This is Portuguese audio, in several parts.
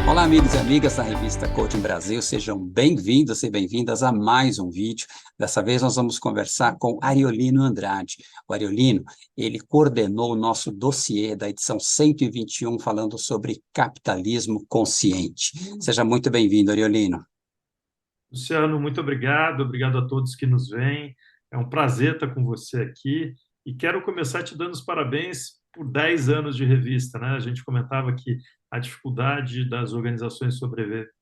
Olá, amigos e amigas da revista Coaching Brasil, sejam bem-vindos e bem-vindas a mais um vídeo. Dessa vez nós vamos conversar com Ariolino Andrade. O Ariolino, ele coordenou o nosso dossiê da edição 121, falando sobre capitalismo consciente. Seja muito bem-vindo, Ariolino. Luciano, muito obrigado. Obrigado a todos que nos veem. É um prazer estar com você aqui. E quero começar te dando os parabéns por 10 anos de revista, né? A gente comentava que a dificuldade das organizações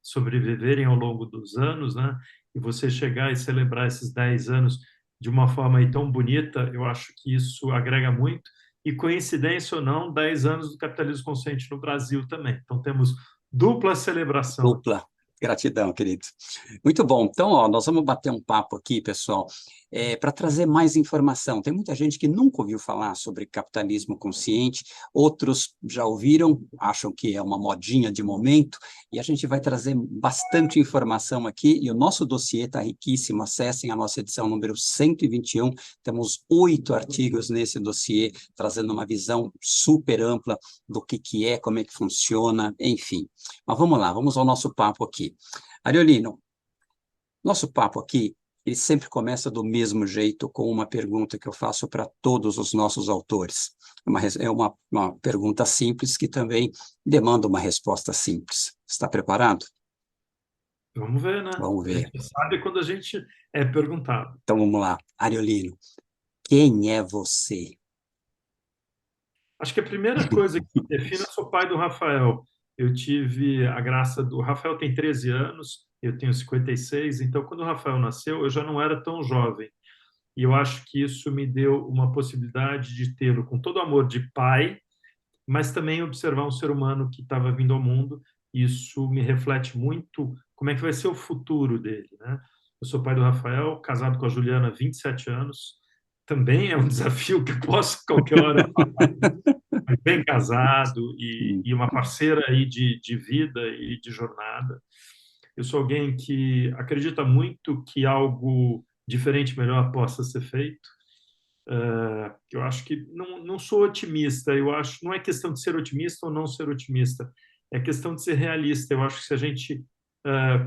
sobreviverem ao longo dos anos, né? E você chegar e celebrar esses 10 anos de uma forma aí tão bonita, eu acho que isso agrega muito. E coincidência ou não, 10 anos do capitalismo consciente no Brasil também. Então temos dupla celebração aqui. Dupla. Gratidão, querido. Muito bom. Então, ó, nós vamos bater um papo aqui, pessoal, para trazer mais informação. Tem muita gente que nunca ouviu falar sobre capitalismo consciente, outros já ouviram, acham que é uma modinha de momento, e a gente vai trazer bastante informação aqui, e o nosso dossiê está riquíssimo. Acessem a nossa edição número 121, temos 8 artigos nesse dossiê, trazendo uma visão super ampla do que é, como é que funciona, enfim. Mas vamos lá, vamos ao nosso papo aqui. Ariolino, nosso papo aqui, ele sempre começa do mesmo jeito, com uma pergunta que eu faço para todos os nossos autores. É uma pergunta simples que também demanda uma resposta simples. Está preparado? Vamos ver, né? Vamos A ver. gente sabe quando a gente é perguntado. Então vamos lá. Ariolino, quem é você? Acho que a primeira coisa que me define, eu sou pai do Rafael. Eu tive a graça do... O Rafael tem 13 anos, eu tenho 56, então quando o Rafael nasceu, eu já não era tão jovem. E eu acho que isso me deu uma possibilidade de tê-lo com todo o amor de pai, mas também observar um ser humano que estava vindo ao mundo. Isso me reflete muito como é que vai ser o futuro dele, né? Eu sou pai do Rafael, casado com a Juliana há 27 anos. Também é um desafio que eu posso, a qualquer hora, mas bem casado e uma parceira aí de vida e de jornada. Eu sou alguém que acredita muito que algo diferente, melhor possa ser feito. Eu acho que não sou otimista. Eu acho não é questão de ser otimista ou não ser otimista. É questão de ser realista. Eu acho que se a gente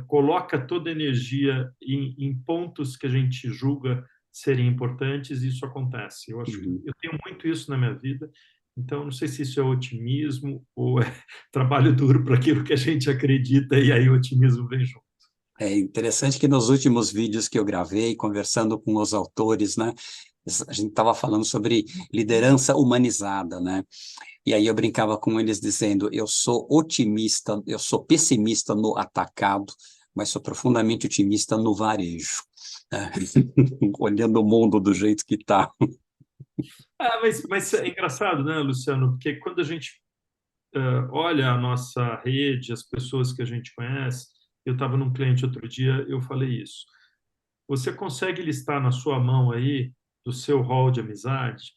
coloca toda a energia em pontos que a gente julga serem importantes, isso acontece. Eu acho que Uhum. eu tenho muito isso na minha vida. Então, não sei se isso é otimismo ou é trabalho duro para aquilo que a gente acredita e aí o otimismo vem junto. É interessante que nos últimos vídeos que eu gravei, conversando com os autores, né, a gente estava falando sobre liderança humanizada, né? E aí eu brincava com eles dizendo, eu sou otimista, eu sou pessimista no atacado, mas sou profundamente otimista no varejo, né? Olhando o mundo do jeito que está. Mas é engraçado, né, Luciano? Porque quando a gente olha a nossa rede, as pessoas que a gente conhece. Eu estava num cliente outro dia, eu falei isso. Você consegue listar na sua mão aí, do seu hall de amizade,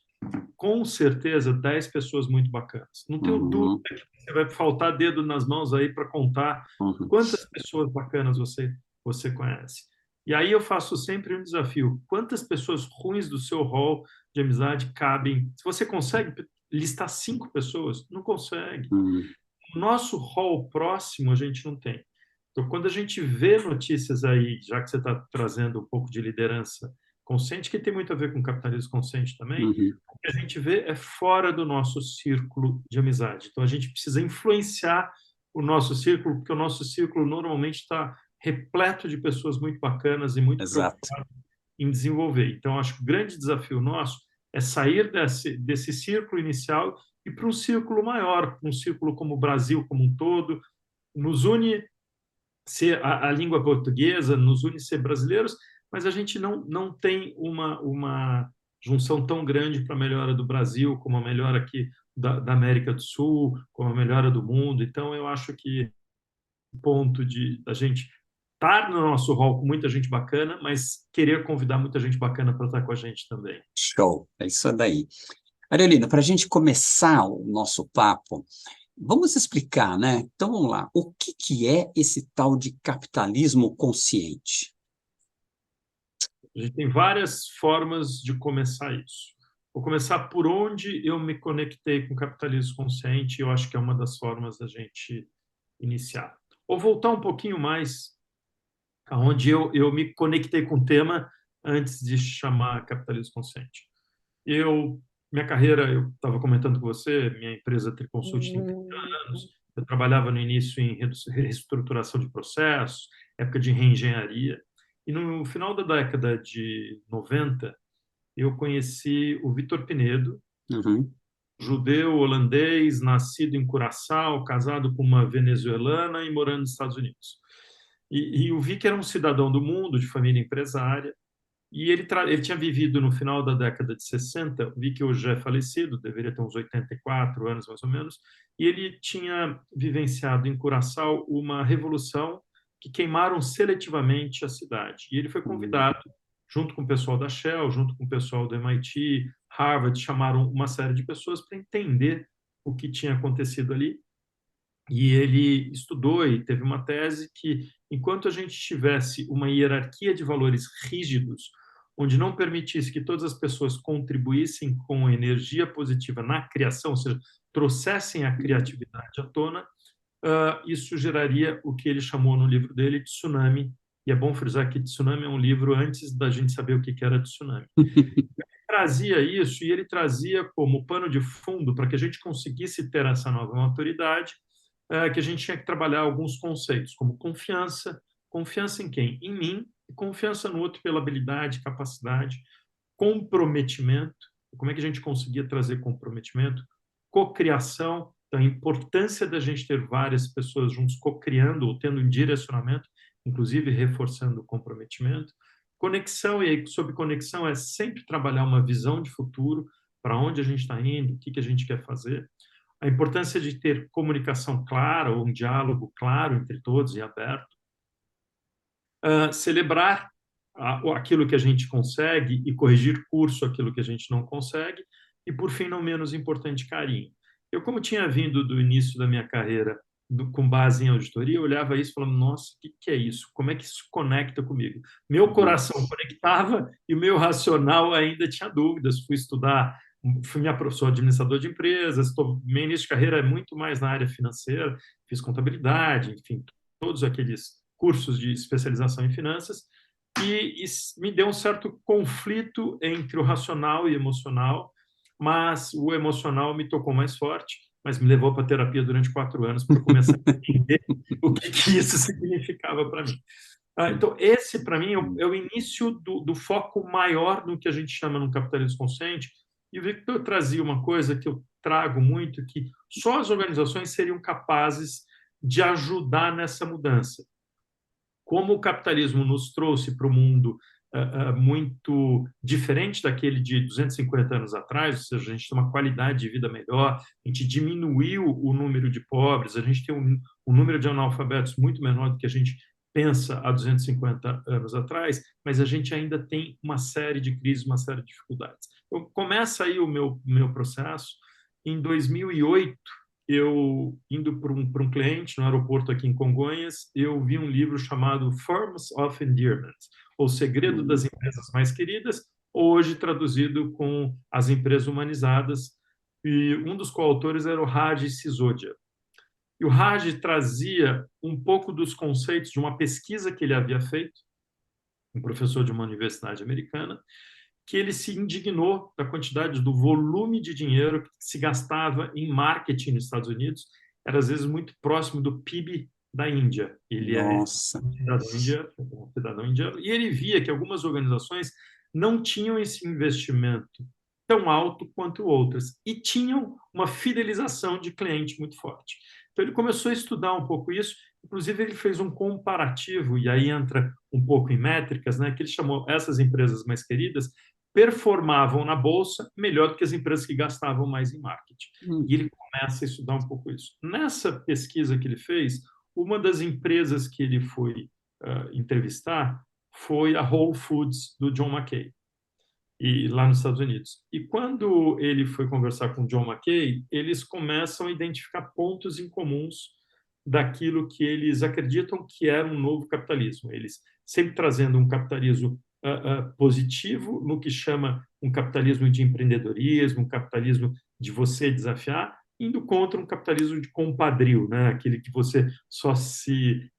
com certeza 10 pessoas muito bacanas. Não tenho dúvida Uhum, que você vai faltar dedo nas mãos aí para contar uhum. quantas pessoas bacanas você conhece. E aí eu faço sempre um desafio. Quantas pessoas ruins do seu hall de amizade cabem? Se você consegue listar 5 pessoas, não consegue. Uhum. O nosso hall próximo a gente não tem. Então, quando a gente vê notícias aí, já que você está trazendo um pouco de liderança consciente, que tem muito a ver com capitalismo consciente também, Uhum. o que a gente vê é fora do nosso círculo de amizade. Então, a gente precisa influenciar o nosso círculo, porque o nosso círculo normalmente está repleto de pessoas muito bacanas e muito Exato. preocupadas em desenvolver. Então, acho que o grande desafio nosso é sair desse círculo inicial e para um círculo maior, para um círculo como o Brasil como um todo. Nos une ser a língua portuguesa, nos une ser brasileiros, mas a gente não tem uma junção tão grande para a melhora do Brasil, como a melhora aqui da América do Sul, como a melhora do mundo. Então, eu acho que o ponto de a gente estar no nosso hall com muita gente bacana, mas querer convidar muita gente bacana para estar com a gente também. Show. É isso daí. Arielina, para a gente começar o nosso papo, vamos explicar, né? Então vamos lá. O que é esse tal de capitalismo consciente? A gente tem várias formas de começar isso. Vou começar por onde eu me conectei com o capitalismo consciente, eu acho que é uma das formas da gente iniciar. Ou voltar um pouquinho mais aonde eu me conectei com o tema antes de chamar Capitalismo Consciente. Minha carreira, eu estava comentando com você, minha empresa Triconsult tem 30 anos, eu trabalhava no início em reestruturação de processos, época de reengenharia, e no final da década de 90, eu conheci o Vitor Pinedo, Uhum. judeu holandês, nascido em Curaçao, casado com uma venezuelana e morando nos Estados Unidos. E eu vi que era um cidadão do mundo, de família empresária, e ele tinha vivido no final da década de 60, vi que hoje já é falecido, deveria ter uns 84 anos mais ou menos, e ele tinha vivenciado em Curaçao uma revolução que queimaram seletivamente a cidade. E ele foi Uhum. convidado, junto com o pessoal da Shell, junto com o pessoal do MIT, Harvard, chamaram uma série de pessoas para entender o que tinha acontecido ali. E ele estudou e teve uma tese que, enquanto a gente tivesse uma hierarquia de valores rígidos, onde não permitisse que todas as pessoas contribuíssem com energia positiva na criação, ou seja, trouxessem a criatividade à tona, isso geraria o que ele chamou no livro dele de tsunami. E é bom frisar que tsunami é um livro antes da gente saber o que era tsunami. Trazia isso e ele trazia como pano de fundo para que a gente conseguisse ter essa nova maturidade, que a gente tinha que trabalhar alguns conceitos, como confiança. Confiança em quem? Em mim, e confiança no outro pela habilidade, capacidade, comprometimento. Como é que a gente conseguia trazer comprometimento? Cocriação, então, a importância da gente ter várias pessoas juntos cocriando ou tendo um direcionamento, inclusive reforçando o comprometimento. Conexão, e aí, sobre conexão, é sempre trabalhar uma visão de futuro, para onde a gente está indo, o que a gente quer fazer. A importância de ter comunicação clara, ou um diálogo claro entre todos e aberto. Celebrar aquilo que a gente consegue e corrigir curso aquilo que a gente não consegue. E, por fim, não menos importante, carinho. Eu, como tinha vindo do início da minha carreira com base em auditoria, eu olhava isso e falava, nossa, o que é isso? Como é que isso conecta comigo? Meu coração conectava e o meu racional ainda tinha dúvidas. Fui estudar, fui minha professora administrador de empresas, meu início de carreira é muito mais na área financeira, fiz contabilidade, enfim, todos aqueles cursos de especialização em finanças, e me deu um certo conflito entre o racional e o emocional, mas o emocional me tocou mais forte, mas me levou para a terapia durante 4 anos para começar a entender o que isso significava para mim. Então, esse, para mim, é o início do foco maior no que a gente chama no capitalismo consciente. E o Victor trazia uma coisa que eu trago muito, que só as organizações seriam capazes de ajudar nessa mudança. Como o capitalismo nos trouxe para o mundo muito diferente daquele de 250 anos atrás, ou seja, a gente tem uma qualidade de vida melhor, a gente diminuiu o número de pobres, a gente tem um número de analfabetos muito menor do que a gente pensa há 250 anos atrás, mas a gente ainda tem uma série de crises, uma série de dificuldades. Então, começa aí o meu processo. Em 2008, eu indo para um cliente no aeroporto aqui em Congonhas, eu vi um livro chamado Forms of Endearment, O Segredo das Empresas Mais Queridas, hoje traduzido com As Empresas Humanizadas, e um dos coautores era o Raj Sisodia. E o Raj trazia um pouco dos conceitos de uma pesquisa que ele havia feito, um professor de uma universidade americana, que ele se indignou da quantidade, do volume de dinheiro que se gastava em marketing nos Estados Unidos, era às vezes muito próximo do PIB da Índia. Ele é Nossa. cidadão indiano, e ele via que algumas organizações não tinham esse investimento tão alto quanto outras, e tinham uma fidelização de cliente muito forte. Então, ele começou a estudar um pouco isso, inclusive ele fez um comparativo, e aí entra um pouco em métricas, né, que ele chamou essas empresas mais queridas, performavam na bolsa melhor do que as empresas que gastavam mais em marketing. E ele começa a estudar um pouco isso. Nessa pesquisa que ele fez, uma das empresas que ele foi entrevistar foi a Whole Foods, do John McKay, e lá nos Estados Unidos. E quando ele foi conversar com o John McKay, eles começam a identificar pontos em comuns daquilo que eles acreditam que era um novo capitalismo. Eles sempre trazendo um capitalismo positivo, no que chama um capitalismo de empreendedorismo, um capitalismo de você desafiar, indo contra um capitalismo de compadrio, né? Aquele que você só se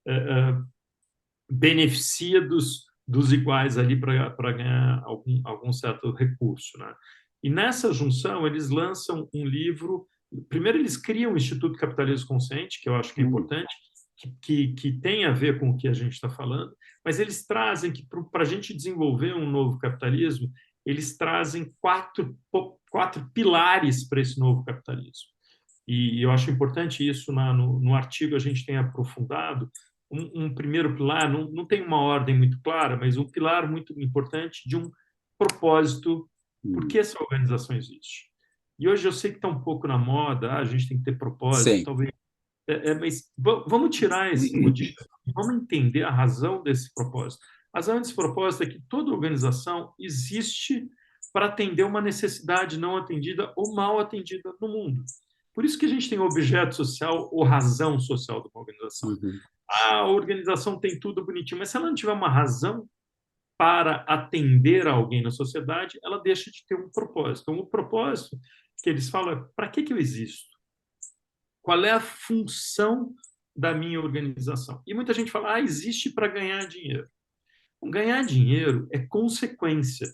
beneficia dos iguais ali para ganhar algum certo recurso, né? E nessa junção, eles lançam um livro. Primeiro, eles criam o Instituto Capitalismo Consciente, que eu acho que é Hum, importante, que tem a ver com o que a gente está falando, mas eles trazem que, para a gente desenvolver um novo capitalismo, eles trazem quatro pilares para esse novo capitalismo. E eu acho importante isso no artigo, a gente tem aprofundado. Um primeiro pilar, não tem uma ordem muito clara, mas um pilar muito importante de um propósito, por hum. que essa organização existe. E hoje eu sei que está um pouco na moda, a gente tem que ter propósito, Sei. talvez. Mas vamos tirar esse modismo, vamos entender a razão desse propósito. A razão desse propósito é que toda organização existe para atender uma necessidade não atendida ou mal atendida no mundo. Por isso que a gente tem objeto social ou razão social de uma organização. Uhum, A organização tem tudo bonitinho, mas se ela não tiver uma razão para atender a alguém na sociedade, ela deixa de ter um propósito. Então, o propósito que eles falam é: para que eu existo? Qual é a função da minha organização? E muita gente fala: existe para ganhar dinheiro. Ganhar dinheiro é consequência.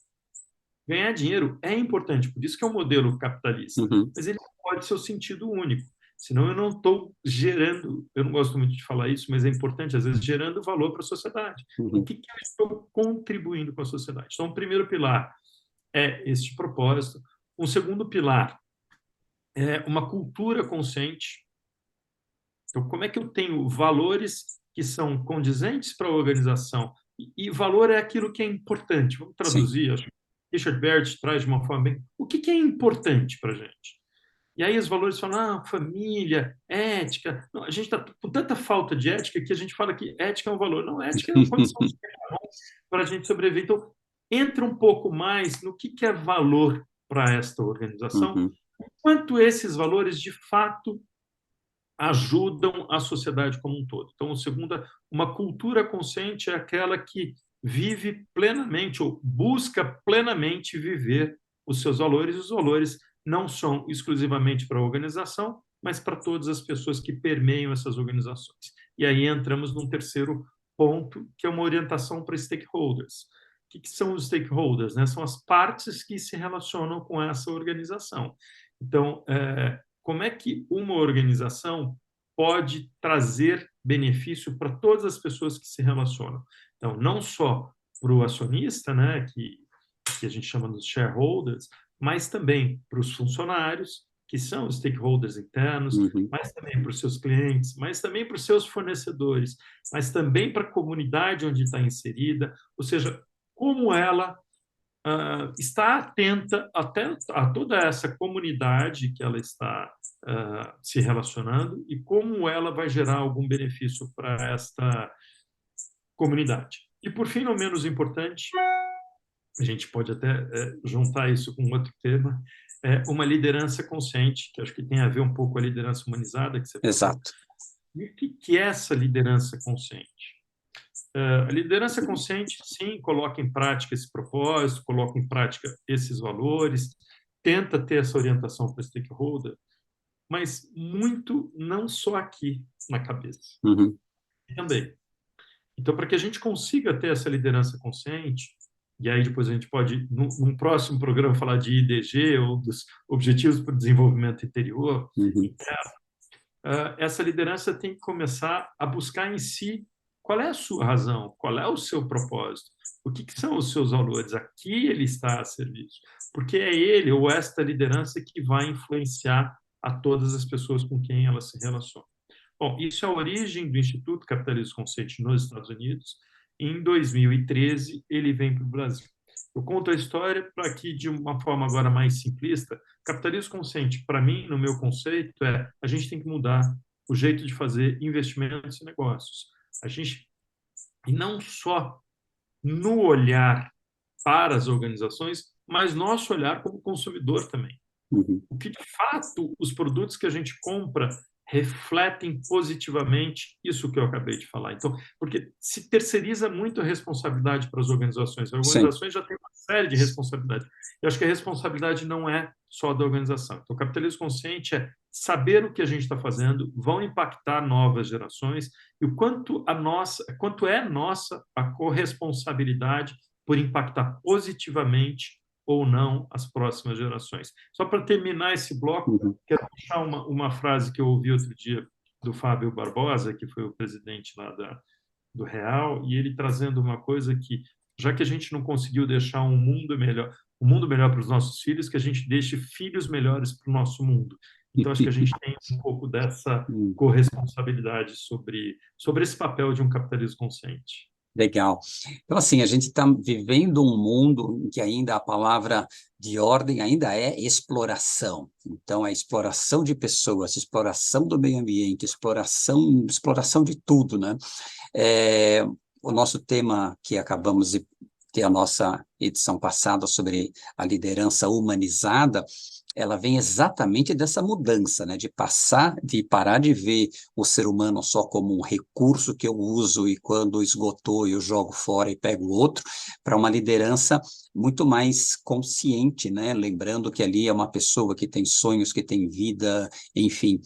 Ganhar dinheiro é importante, por isso que é um modelo capitalista, uhum, mas ele não pode ser o sentido único. Senão eu não estou gerando, eu não gosto muito de falar isso, mas é importante, às vezes, gerando valor para a sociedade. Então, o uhum. que eu estou contribuindo com a sociedade? Então, o primeiro pilar é este propósito. Um segundo pilar é uma cultura consciente. Então, como é que eu tenho valores que são condizentes para a organização? E valor é aquilo que é importante. Vamos Sim. traduzir, acho que Richard Bert traz de uma forma bem. O que é importante para a gente? E aí os valores falam: família, ética. Não, a gente está com tanta falta de ética que a gente fala que ética é um valor. Não, ética é uma condição para a gente sobreviver. Então, entra um pouco mais no que é valor para esta organização, Uhum, quanto esses valores, de fato, ajudam a sociedade como um todo. Então, segunda, uma cultura consciente é aquela que vive plenamente ou busca plenamente viver os seus valores. Os valores não são exclusivamente para a organização, mas para todas as pessoas que permeiam essas organizações. E aí entramos num terceiro ponto, que é uma orientação para stakeholders. O que são os stakeholders? Né? São as partes que se relacionam com essa organização. Então, como é que uma organização pode trazer benefício para todas as pessoas que se relacionam? Então, não só para o acionista, né, que a gente chama dos shareholders, mas também para os funcionários, que são os stakeholders internos, uhum. mas também para os seus clientes, mas também para os seus fornecedores, mas também para a comunidade onde está inserida, ou seja, como ela está atenta até a toda essa comunidade que ela está se relacionando e como ela vai gerar algum benefício para esta comunidade. E, por fim, não menos importante, a gente pode até juntar isso com outro tema, uma liderança consciente, que acho que tem a ver um pouco com a liderança humanizada que você falou. Exato. E o que é essa liderança consciente? A liderança consciente, sim, coloca em prática esse propósito, coloca em prática esses valores, tenta ter essa orientação para o stakeholder, mas muito não só aqui na cabeça, Uhum, também. Então, para que a gente consiga ter essa liderança consciente, e aí depois a gente pode, num próximo programa, falar de IDG, ou dos Objetivos para o Desenvolvimento Interior, uhum, essa liderança tem que começar a buscar em si qual é a sua razão, qual é o seu propósito, o que são os seus valores, a que ele está a serviço, porque é ele ou esta liderança que vai influenciar a todas as pessoas com quem ela se relaciona. Bom, isso é a origem do Instituto Capitalismo Consciente nos Estados Unidos. Em 2013, ele vem para o Brasil. Eu conto a história para que, de uma forma agora mais simplista, capitalismo consciente, para mim, no meu conceito, a gente tem que mudar o jeito de fazer investimentos e negócios. A gente, e não só no olhar para as organizações, mas nosso olhar como consumidor também. uhum. O que, de fato, os produtos que a gente compra refletem positivamente isso que eu acabei de falar. Então, porque se terceiriza muito a responsabilidade para as organizações. As Sim. organizações já têm uma série de responsabilidades. Eu acho que a responsabilidade não é só da organização. Então, o capitalismo consciente é saber o que a gente está fazendo, vão impactar novas gerações e o quanto é nossa a corresponsabilidade por impactar positivamente ou não as próximas gerações. Só para terminar esse bloco, Uhum. quero puxar uma frase que eu ouvi outro dia do Fábio Barbosa, que foi o presidente lá do Real, e ele trazendo uma coisa que, já que a gente não conseguiu deixar um mundo melhor para os nossos filhos, que a gente deixe filhos melhores para o nosso mundo. Então, acho que a gente tem um pouco dessa corresponsabilidade sobre esse papel de um capitalismo consciente. Legal. Então, assim, a gente está vivendo um mundo em que ainda a palavra de ordem ainda é exploração. Então, é exploração de pessoas, exploração do meio ambiente, exploração de tudo, né? O nosso tema que acabamos de ter a nossa edição passada sobre a liderança humanizada, ela vem exatamente dessa mudança, né, de parar de ver o ser humano só como um recurso que eu uso e quando esgotou eu jogo fora e pego outro, para uma liderança muito mais consciente, né, lembrando que ali é uma pessoa que tem sonhos, que tem vida, enfim,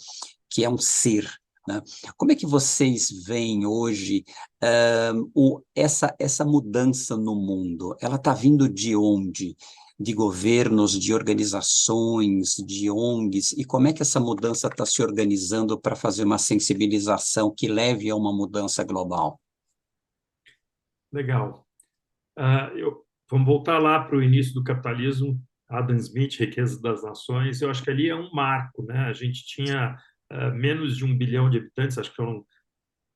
que é um ser, né? Como é que vocês veem hoje essa mudança no mundo? Ela está vindo de onde? De governos, de organizações, de ONGs, e como é que essa mudança está se organizando para fazer uma sensibilização que leve a uma mudança global? Legal. Vamos voltar lá para o início do capitalismo, Adam Smith, Riqueza das Nações. Eu acho que ali é um marco, né? A gente tinha menos de 1 bilhão de habitantes, acho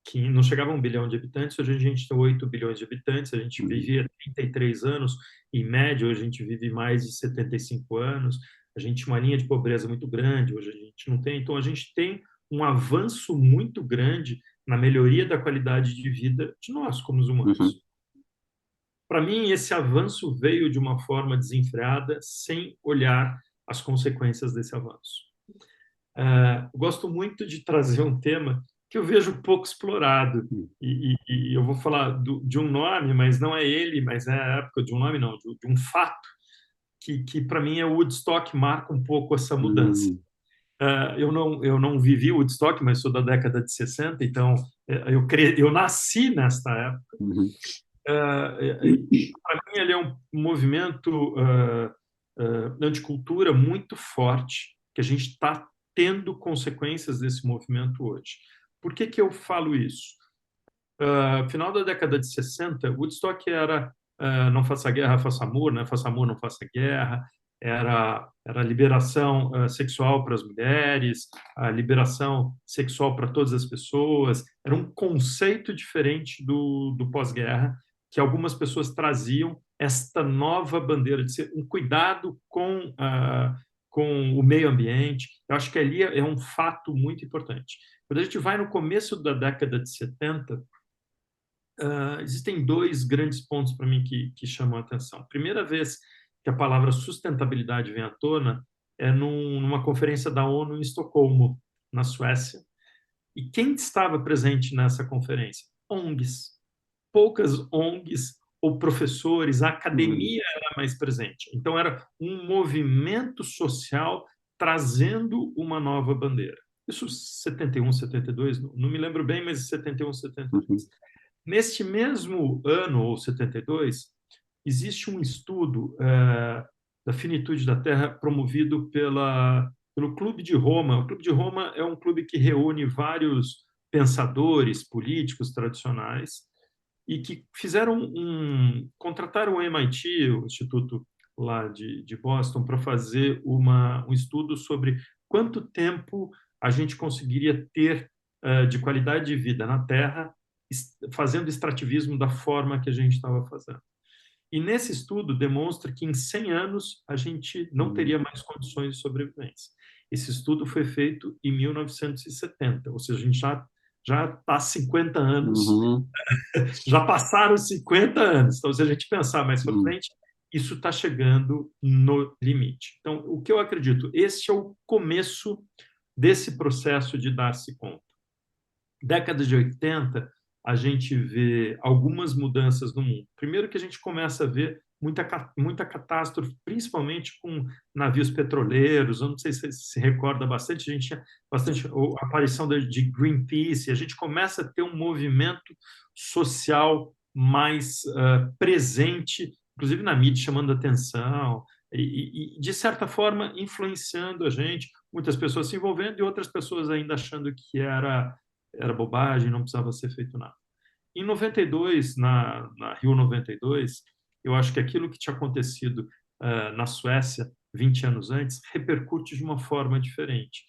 que não chegava a 1 bilhão de habitantes, hoje a gente tem 8 bilhões de habitantes, a gente vivia 33 anos, em média, hoje a gente vive mais de 75 anos, a gente tinha uma linha de pobreza muito grande, hoje a gente não tem, então a gente tem um avanço muito grande na melhoria da qualidade de vida de nós, como os Uhum, humanos. Para mim, esse avanço veio de uma forma desenfreada, sem olhar as consequências desse avanço. Gosto muito de trazer um tema que eu vejo pouco explorado, e eu vou falar de um nome, mas não é ele, mas é a época de um nome, não, de um fato, que para mim é o Woodstock, marca um pouco essa mudança. uhum, Eu não vivi o Woodstock, mas sou da década de 60, então eu nasci nesta época. uhum, Para mim, ele é um movimento anticultura muito forte, que a gente está tendo consequências desse movimento hoje. Por que eu falo isso? Final da década de 60, Woodstock era não faça guerra, faça amor, né? Faça amor, não faça guerra. Era liberação sexual para as mulheres, a liberação sexual para todas as pessoas. Era um conceito diferente do pós-guerra, que algumas pessoas traziam esta nova bandeira de ser um cuidado com o meio ambiente. Eu acho que ali é um fato muito importante. Quando a gente vai no começo da década de 70, existem dois grandes pontos para mim que chamam a atenção. Primeira vez que a palavra sustentabilidade vem à tona é numa conferência da ONU em Estocolmo, na Suécia. E quem estava presente nessa conferência? ONGs. Poucas ONGs ou professores, a uhum, academia era mais presente. Então, era um movimento social trazendo uma nova bandeira. Isso 71, 72, não me lembro bem, mas 71, 72. uhum, Neste mesmo ano, ou 72, existe um estudo da finitude da Terra promovido pelo Clube de Roma. O Clube de Roma é um clube que reúne vários pensadores políticos tradicionais e que contrataram o MIT, o Instituto lá de Boston, para fazer um estudo sobre quanto tempo a gente conseguiria ter de qualidade de vida na Terra fazendo extrativismo da forma que a gente estava fazendo. E nesse estudo demonstra que em 100 anos a gente não teria mais condições de sobrevivência. Esse estudo foi feito em 1970, ou seja, a gente já está 50 anos, uhum, já passaram 50 anos. Então, se a gente pensar mais para uhum, frente, isso está chegando no limite. Então, o que eu acredito, esse é o começo desse processo de dar-se conta. Década de 80, a gente vê algumas mudanças no mundo. Primeiro que a gente começa a ver muita catástrofe, principalmente com navios petroleiros. Eu não sei se você se recorda bastante, a gente tinha bastante a aparição de Greenpeace, e a gente começa a ter um movimento social mais presente, inclusive na mídia, chamando atenção de certa forma, influenciando a gente, muitas pessoas se envolvendo e outras pessoas ainda achando que era bobagem, não precisava ser feito nada. Em 92, na Rio 92, eu acho que aquilo que tinha acontecido na Suécia 20 anos antes repercute de uma forma diferente.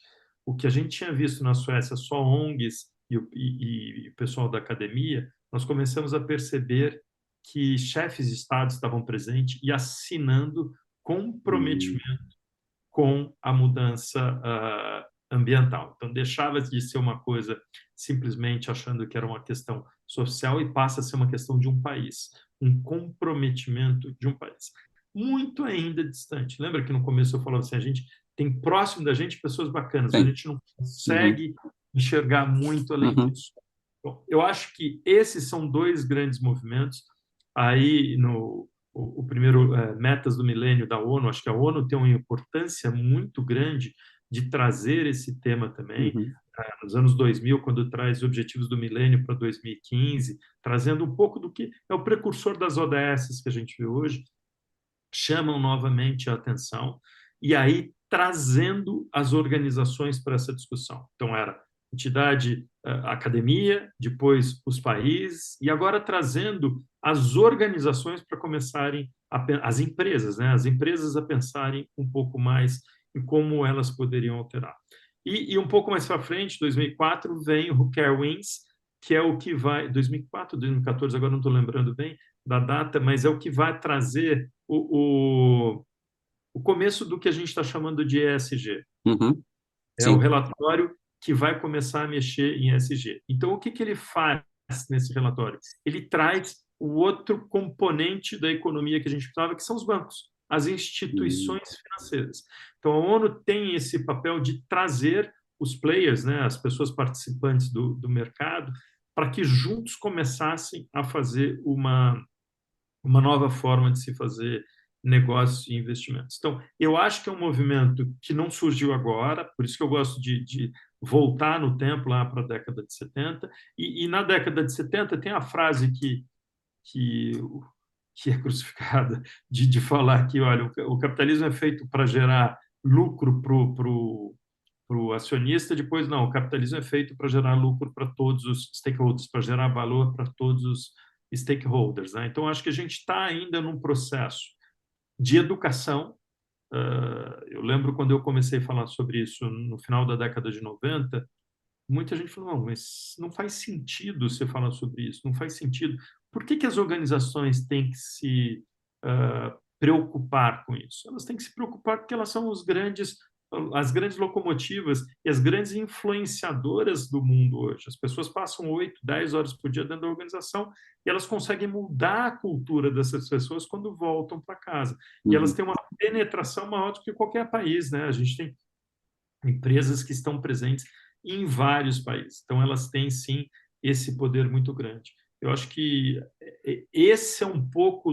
O que a gente tinha visto na Suécia, só ONGs e o pessoal da academia, nós começamos a perceber que chefes de Estado estavam presentes e assinando comprometimento com a mudança ambiental. Então, deixava de ser uma coisa simplesmente achando que era uma questão social e passa a ser uma questão de um país, um comprometimento de um país. Muito ainda distante. Lembra que no começo eu falava assim, a gente tem próximo da gente pessoas bacanas, mas a Sim. gente não consegue enxergar muito além disso. Bom, eu acho que esses são dois grandes movimentos. Aí, o primeiro, Metas do Milênio da ONU, acho que a ONU tem uma importância muito grande de trazer esse tema também. Nos anos 2000, quando traz Objetivos do Milênio para 2015, trazendo um pouco do que é o precursor das ODS que a gente vê hoje, chamam novamente a atenção, e aí trazendo as organizações para essa discussão. Então, era entidade, academia, depois os países, e agora trazendo as organizações para começarem, as empresas, né? As empresas a pensarem um pouco mais em como elas poderiam alterar. E um pouco mais para frente, 2004, vem o Who Care Wins, que é o que vai, 2004, 2014, agora não estou lembrando bem da data, mas é o que vai trazer o começo do que a gente está chamando de ESG. É o Sim. relatório que vai começar a mexer em ESG. Então, o que ele faz nesse relatório? Ele traz o outro componente da economia que a gente precisava, que são os bancos, as instituições financeiras. Então, a ONU tem esse papel de trazer os players, né, as pessoas participantes do mercado, para que juntos começassem a fazer uma nova forma de se fazer negócios e investimentos. Então, eu acho que é um movimento que não surgiu agora, por isso que eu gosto de voltar no tempo, lá para a década de 70, e na década de 70 tem a frase que, que é crucificada, de falar que, olha, o capitalismo é feito para gerar lucro para o acionista, depois não, o capitalismo é feito para gerar lucro para todos os stakeholders, para gerar valor para todos os stakeholders. Né? Então, acho que a gente está ainda num processo de educação. Eu lembro quando eu comecei a falar sobre isso no final da década de 90, muita gente falou, não, mas não faz sentido você falar sobre isso, não faz sentido. Por que as organizações têm que se preocupar com isso? Elas têm que se preocupar porque elas são as grandes locomotivas e as grandes influenciadoras do mundo hoje. As pessoas passam 8, 10 horas por dia dentro da organização e elas conseguem mudar a cultura dessas pessoas quando voltam para casa. E elas têm uma penetração maior do que qualquer país, né? A gente tem empresas que estão presentes em vários países. Então, elas têm, sim, esse poder muito grande. Eu acho que esse é um pouco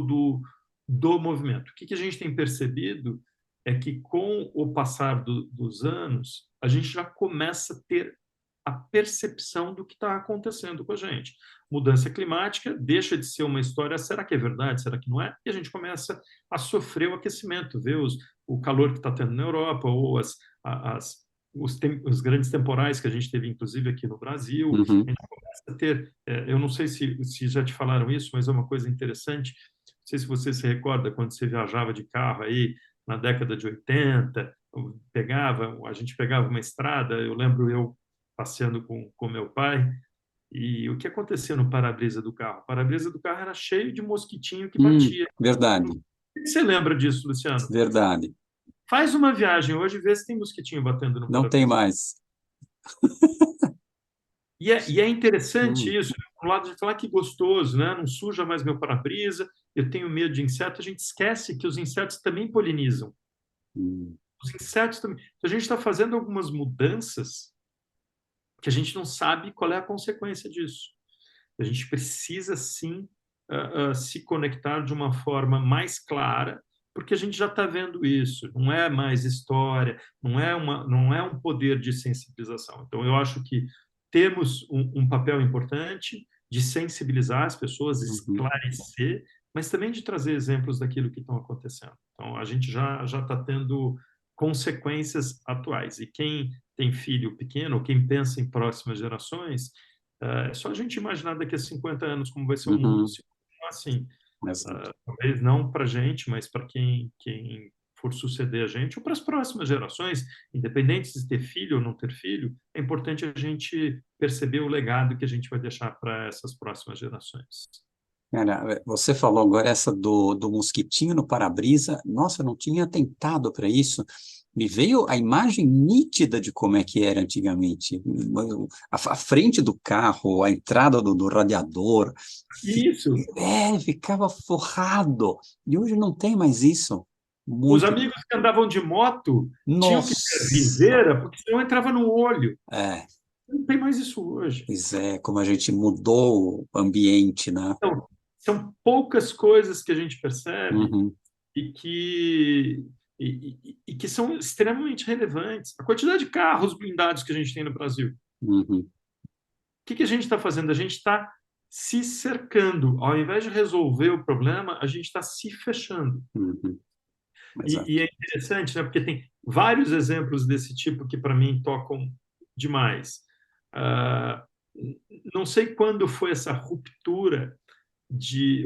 do movimento. O que a gente tem percebido é que, com o passar dos anos, a gente já começa a ter a percepção do que está acontecendo com a gente. Mudança climática deixa de ser uma história, será que é verdade, será que não é? E a gente começa a sofrer o aquecimento, ver o calor que está tendo na Europa, ou os grandes temporais que a gente teve, inclusive, aqui no Brasil. A gente começa a ter, eu não sei se já te falaram isso, mas é uma coisa interessante, não sei se você se recorda quando você viajava de carro aí na década de 80, a gente pegava uma estrada, eu lembro eu passeando com meu pai, e o que acontecia no para-brisa do carro? O para-brisa do carro era cheio de mosquitinho que batia. Verdade, O que você lembra disso, Luciano? verdade. Faz uma viagem hoje e vê se tem mosquitinho batendo no Não tem para-brisa. mais. E é interessante Hum, isso, né? Por um lado de falar que gostoso, né? Não suja mais meu para-brisa, eu tenho medo de inseto, a gente esquece que os insetos também polinizam. hum. Os insetos também. Então, a gente está fazendo algumas mudanças que a gente não sabe qual é a consequência disso. A gente precisa, sim, se conectar de uma forma mais clara, porque a gente já está vendo isso. Não é mais história, não é um poder de sensibilização. Então, eu acho que temos um papel importante de sensibilizar as pessoas, Uhum, esclarecer, mas também de trazer exemplos daquilo que estão acontecendo. Então, a gente já está tendo consequências atuais. E quem tem filho pequeno, ou quem pensa em próximas gerações, é só a gente imaginar daqui a 50 anos como vai ser o mundo. uhum, Se continuar assim, exato. talvez não para a gente, mas para quem for suceder a gente, ou para as próximas gerações, independente de ter filho ou não ter filho, é importante a gente perceber o legado que a gente vai deixar para essas próximas gerações. Cara, você falou agora essa do mosquitinho no para-brisa. Nossa, eu não tinha atentado para isso. Me veio a imagem nítida de como é que era antigamente. A frente do carro, a entrada do radiador, Isso. ficava forrado. E hoje não tem mais isso. Os Muito. amigos que andavam de moto tinham que ter Nossa! viseira, porque senão entrava no olho. É, Não tem mais isso hoje. pois é, como a gente mudou o ambiente, né? Então, são poucas coisas que a gente percebe Uhum, e que são extremamente relevantes. A quantidade de carros blindados que a gente tem no Brasil. O uhum, que a gente está fazendo? A gente está se cercando. Ao invés de resolver o problema, a gente está se fechando. uhum, E exato. é interessante, né? Porque tem vários exemplos desse tipo que, para mim, tocam demais. Ah, não sei quando foi essa ruptura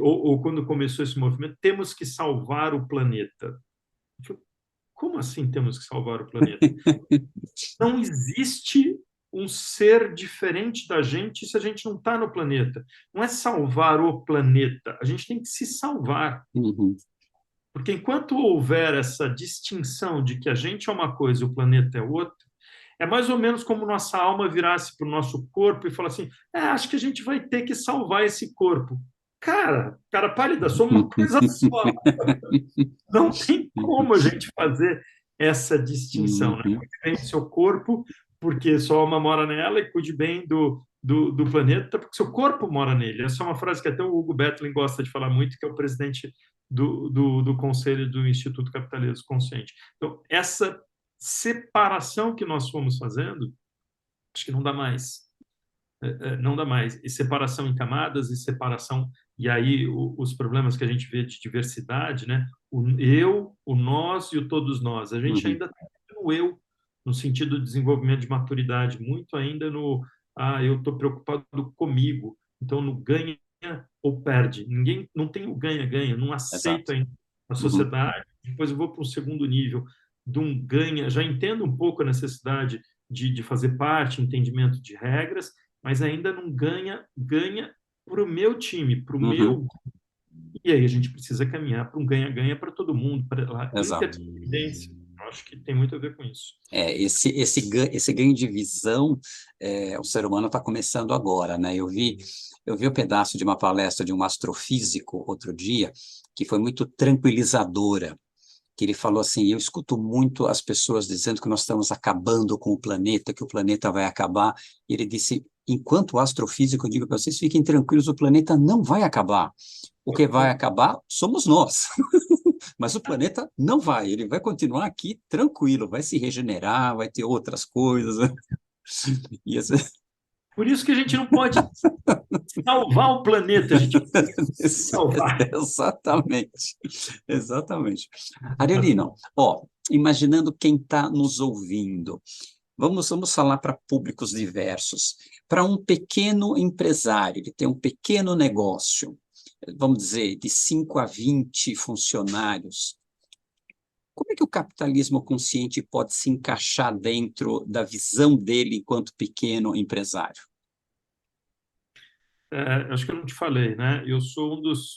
ou quando começou esse movimento, temos que salvar o planeta. Como assim temos que salvar o planeta? Não existe um ser diferente da gente se a gente não está no planeta. Não é salvar o planeta, a gente tem que se salvar. Uhum, Porque enquanto houver essa distinção de que a gente é uma coisa e o planeta é outra, é mais ou menos como nossa alma virasse para o nosso corpo e falasse assim: acho que a gente vai ter que salvar esse corpo. Cara pálida, somos uma coisa só. Não tem como a gente fazer essa distinção, né? uhum, Cuide bem do seu corpo, porque sua alma mora nela, e cuide bem do planeta, porque seu corpo mora nele. Essa é uma frase que até o Hugo Betlin gosta de falar muito, que é o presidente do Conselho do Instituto Capitalismo Consciente. Então, essa separação que nós fomos fazendo, acho que não dá mais. Não dá mais. E separação em camadas e separação. E aí os problemas que a gente vê de diversidade, né? O eu, o nós e o todos nós. A gente uhum, ainda está no eu, no sentido de desenvolvimento de maturidade, muito ainda no eu estou preocupado comigo. Então, no ganha ou perde. Ninguém não tem o ganha-ganha, não aceito exato. ainda a Uhum, sociedade. Depois eu vou para um segundo nível de um ganha, já entendo um pouco a necessidade de fazer parte, entendimento de regras, mas ainda não ganha para o meu time, para o uhum, meu. E aí a gente precisa caminhar para um ganha-ganha para todo mundo, para a exato. interdependência. Eu acho que tem muito a ver com isso. Esse ganho de visão, o ser humano está começando agora, né? Eu vi um pedaço de uma palestra de um astrofísico outro dia, que foi muito tranquilizadora, que ele falou assim: eu escuto muito as pessoas dizendo que nós estamos acabando com o planeta, que o planeta vai acabar. E ele disse: enquanto astrofísico, eu digo para vocês, fiquem tranquilos, o planeta não vai acabar. O que vai acabar somos nós. Mas o planeta não vai, ele vai continuar aqui tranquilo, vai se regenerar, vai ter outras coisas, né? E essa- Por isso que a gente não pode salvar o planeta, a gente precisa se salvar. Exatamente, exatamente. Arielino, ó, imaginando quem está nos ouvindo, vamos falar para públicos diversos. Para um pequeno empresário, ele tem um pequeno negócio, vamos dizer, de 5 a 20 funcionários. Como é que o capitalismo consciente pode se encaixar dentro da visão dele enquanto pequeno empresário? Acho que eu não te falei, né? Eu sou um dos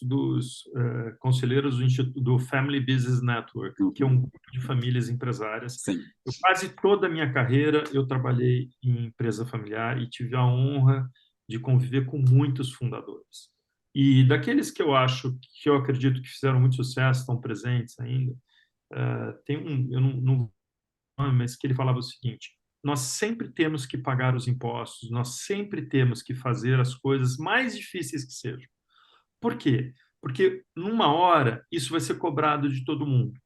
conselheiros do Family Business Network, que é Uhum, um grupo de famílias empresárias. sim. Eu quase toda a minha carreira eu trabalhei em empresa familiar e tive a honra de conviver com muitos fundadores. E daqueles que eu acredito que fizeram muito sucesso, estão presentes ainda, tem um, eu não mas que ele falava o seguinte: nós sempre temos que pagar os impostos, nós sempre temos que fazer as coisas mais difíceis que sejam. Por quê? Porque numa hora isso vai ser cobrado de todo mundo.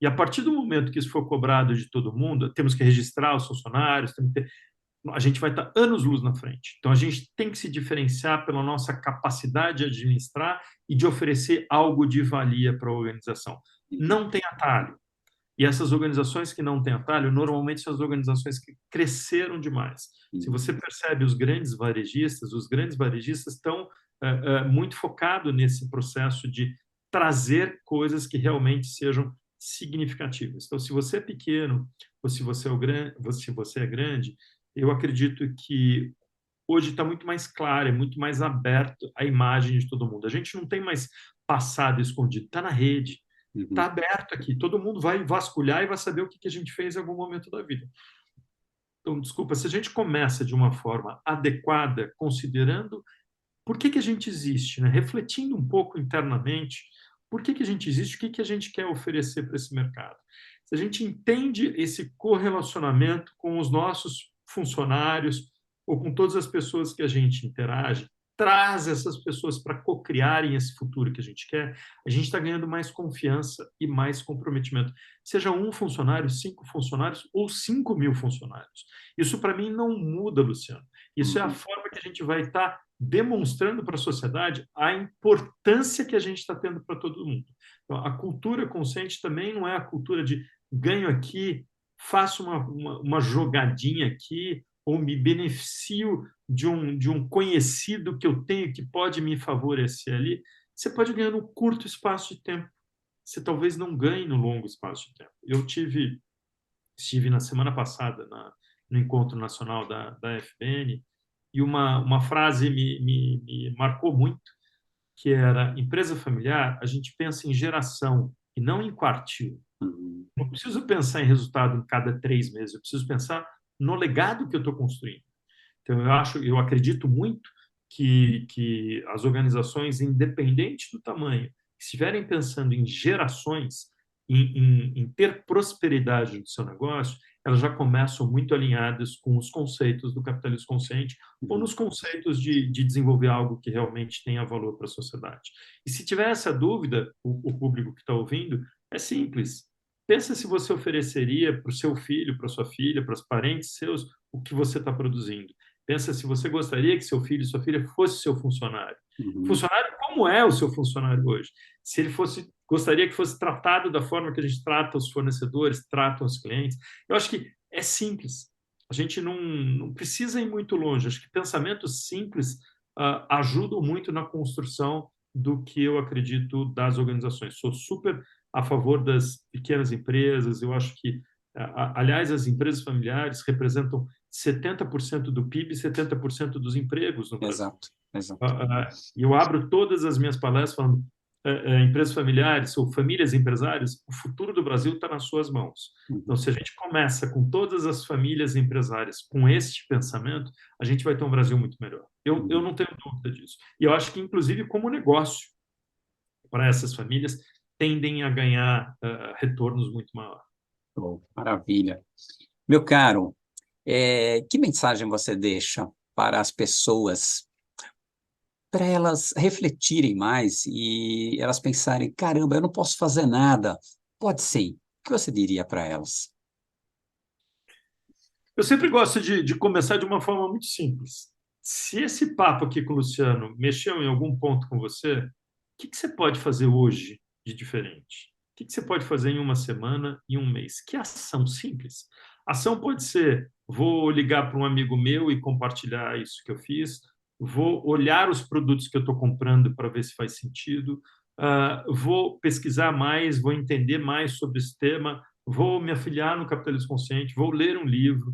E a partir do momento que isso for cobrado de todo mundo, temos que registrar os funcionários, a gente vai estar anos-luz na frente. Então, a gente tem que se diferenciar pela nossa capacidade de administrar e de oferecer algo de valia para a organização. Não tem atalho. E essas organizações que não têm atalho, normalmente são as organizações que cresceram demais. Se você percebe os grandes varejistas estão muito focados nesse processo de trazer coisas que realmente sejam significativas. Então, se você é pequeno ou se você é grande, eu acredito que hoje está muito mais claro, é muito mais aberto a imagem de todo mundo. A gente não tem mais passado escondido, está na rede, está aberto aqui. Todo mundo vai vasculhar e vai saber o que a gente fez em algum momento da vida. Então, desculpa, se a gente começa de uma forma adequada, considerando por que a gente existe, né? Refletindo um pouco internamente, por que a gente existe, o que a gente quer oferecer para esse mercado. Se a gente entende esse correlacionamento com os nossos funcionários ou com todas as pessoas que a gente interage, traz essas pessoas para co-criarem esse futuro que a gente quer, a gente está ganhando mais confiança e mais comprometimento. Seja um funcionário, 5 funcionários ou 5.000 funcionários. Isso, para mim, não muda, Luciano. Isso é a forma que a gente vai estar demonstrando para a sociedade a importância que a gente está tendo para todo mundo. Então, a cultura consciente também não é a cultura de ganho aqui, faço uma jogadinha aqui, ou me beneficio de um conhecido que eu tenho que pode me favorecer ali. Você pode ganhar no curto espaço de tempo. Você talvez não ganhe no longo espaço de tempo. Eu estive na semana passada no encontro nacional da FBN e uma frase me marcou muito, que era: empresa familiar, a gente pensa em geração e não em quartil. Não preciso pensar em resultado em cada 3 meses, eu preciso pensar no legado que eu estou construindo. Então, eu acredito muito que as organizações, independente do tamanho, que estiverem pensando em gerações, em ter prosperidade no seu negócio, elas já começam muito alinhadas com os conceitos do capitalismo consciente ou nos conceitos de desenvolver algo que realmente tenha valor para a sociedade. E se tiver essa dúvida, o público que está ouvindo, é simples. Pensa se você ofereceria para o seu filho, para a sua filha, para os parentes seus, o que você está produzindo. Pensa se você gostaria que seu filho e sua filha fosse seu funcionário. Funcionário, como é o seu funcionário hoje? Se ele gostaria que fosse tratado da forma que a gente trata os fornecedores, trata os clientes. Eu acho que é simples. A gente não precisa ir muito longe. Acho que pensamentos simples ajudam muito na construção do que eu acredito das organizações. Sou super a favor das pequenas empresas. Eu acho que, aliás, as empresas familiares representam 70% do PIB e 70% dos empregos no Brasil. Exato, exato. E eu abro todas as minhas palestras falando: empresas familiares ou famílias empresárias, o futuro do Brasil está nas suas mãos. Então, se a gente começa com todas as famílias empresárias com este pensamento, a gente vai ter um Brasil muito melhor. Eu não tenho dúvida disso. E eu acho que, inclusive, como negócio, para essas famílias, tendem a ganhar retornos muito maiores. Oh, maravilha. Meu caro, que mensagem você deixa para as pessoas, para elas refletirem mais e elas pensarem: caramba, eu não posso fazer nada. Pode sim. O que você diria para elas? Eu sempre gosto de começar de uma forma muito simples. Se esse papo aqui com o Luciano mexeu em algum ponto com você, o que você pode fazer hoje de diferente? O que você pode fazer em uma semana, em um mês? Que ação simples. Ação pode ser: vou ligar para um amigo meu e compartilhar isso que eu fiz, vou olhar os produtos que eu estou comprando para ver se faz sentido, vou pesquisar mais, vou entender mais sobre esse tema, vou me afiliar no Capitalismo Consciente, vou ler um livro,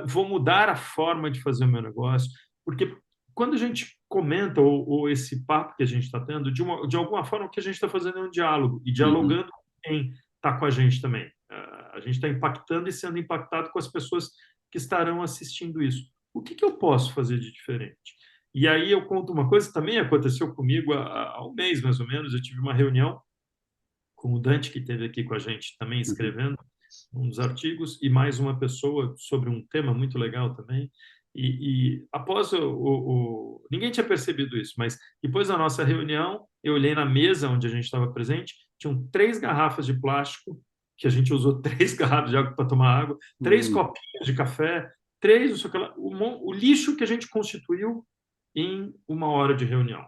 vou mudar a forma de fazer o meu negócio, porque quando a gente comenta, ou esse papo que a gente está tendo, de alguma forma o que a gente está fazendo é um diálogo, e dialogando com quem está com a gente também. A gente está impactando e sendo impactado com as pessoas que estarão assistindo isso. O que eu posso fazer de diferente? E aí eu conto uma coisa que também aconteceu comigo há um mês, mais ou menos. Eu tive uma reunião com o Dante, que esteve aqui com a gente também escrevendo, um dos artigos, e mais uma pessoa sobre um tema muito legal também. E após ninguém tinha percebido isso, mas depois da nossa reunião, eu olhei na mesa onde a gente estava presente, tinham 3 garrafas de plástico, que a gente usou 3 garrafas de água para tomar água, 3 copinhos de café, 3, não sei o que lá, o lixo que a gente constituiu em 1 hora de reunião.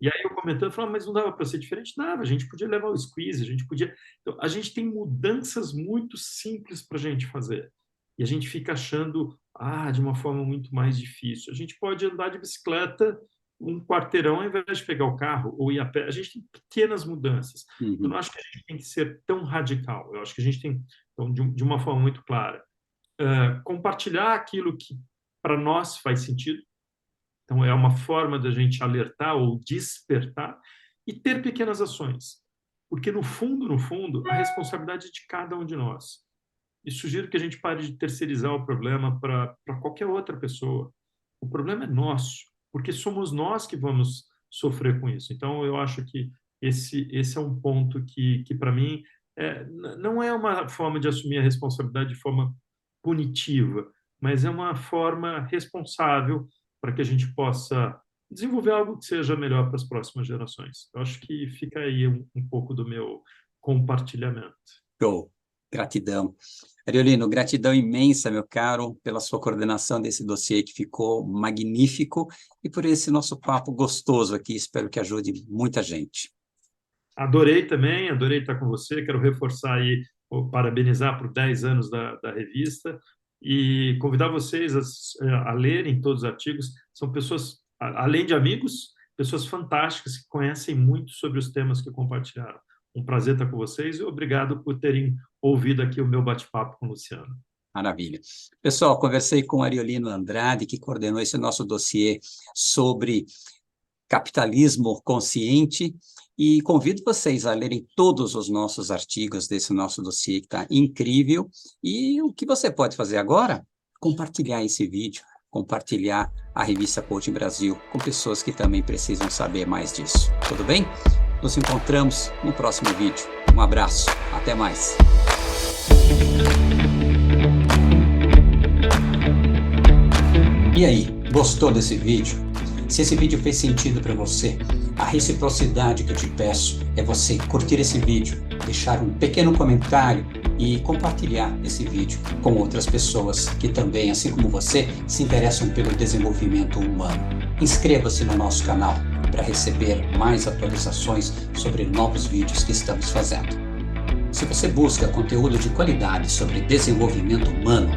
E aí eu comentando, falando, mas não dava para ser diferente? Nada, a gente podia levar o squeeze, a gente podia... Então, a gente tem mudanças muito simples para a gente fazer. E a gente fica achando, de uma forma muito mais difícil. A gente pode andar de bicicleta 1 quarteirão ao invés de pegar o carro ou ir a pé. A gente tem pequenas mudanças. Eu não acho que a gente tem que ser tão radical. Eu acho que a gente tem, então, de uma forma muito clara, compartilhar aquilo que para nós faz sentido. Então, é uma forma da gente alertar ou despertar e ter pequenas ações. Porque, no fundo, a responsabilidade é de cada um de nós. E sugiro que a gente pare de terceirizar o problema para qualquer outra pessoa. O problema é nosso, porque somos nós que vamos sofrer com isso. Então, eu acho que esse é um ponto que para mim, não é uma forma de assumir a responsabilidade de forma punitiva, mas é uma forma responsável para que a gente possa desenvolver algo que seja melhor para as próximas gerações. Eu acho que fica aí um pouco do meu compartilhamento. Show. Gratidão. Ariolino, gratidão imensa, meu caro, pela sua coordenação desse dossiê que ficou magnífico e por esse nosso papo gostoso aqui. Espero que ajude muita gente. Adorei também, adorei estar com você. Quero reforçar aí, parabenizar por 10 anos da revista e convidar vocês a lerem todos os artigos. São pessoas, além de amigos, pessoas fantásticas que conhecem muito sobre os temas que compartilharam. Um prazer estar com vocês e obrigado por terem ouvido aqui o meu bate-papo com o Luciano. Maravilha. Pessoal, conversei com o Ariolino Andrade, que coordenou esse nosso dossiê sobre capitalismo consciente, e convido vocês a lerem todos os nossos artigos desse nosso dossiê, que está incrível. E o que você pode fazer agora? Compartilhar esse vídeo, compartilhar a revista Coaching Brasil com pessoas que também precisam saber mais disso. Tudo bem? Nos encontramos no próximo vídeo. Um abraço, até mais. E aí, gostou desse vídeo? Se esse vídeo fez sentido para você, a reciprocidade que eu te peço é você curtir esse vídeo, deixar um pequeno comentário e compartilhar esse vídeo com outras pessoas que também, assim como você, se interessam pelo desenvolvimento humano. Inscreva-se no nosso canal para receber mais atualizações sobre novos vídeos que estamos fazendo. Se você busca conteúdo de qualidade sobre desenvolvimento humano,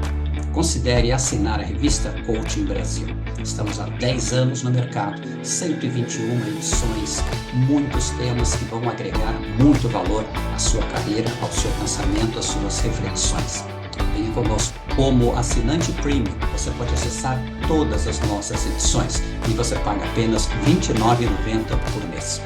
considere assinar a revista Coaching Brasil. Estamos há 10 anos no mercado, 121 edições, muitos temas que vão agregar muito valor à sua carreira, ao seu pensamento, às suas reflexões. Venha conosco. Como assinante premium, você pode acessar todas as nossas edições e você paga apenas R$ 29,90 por mês.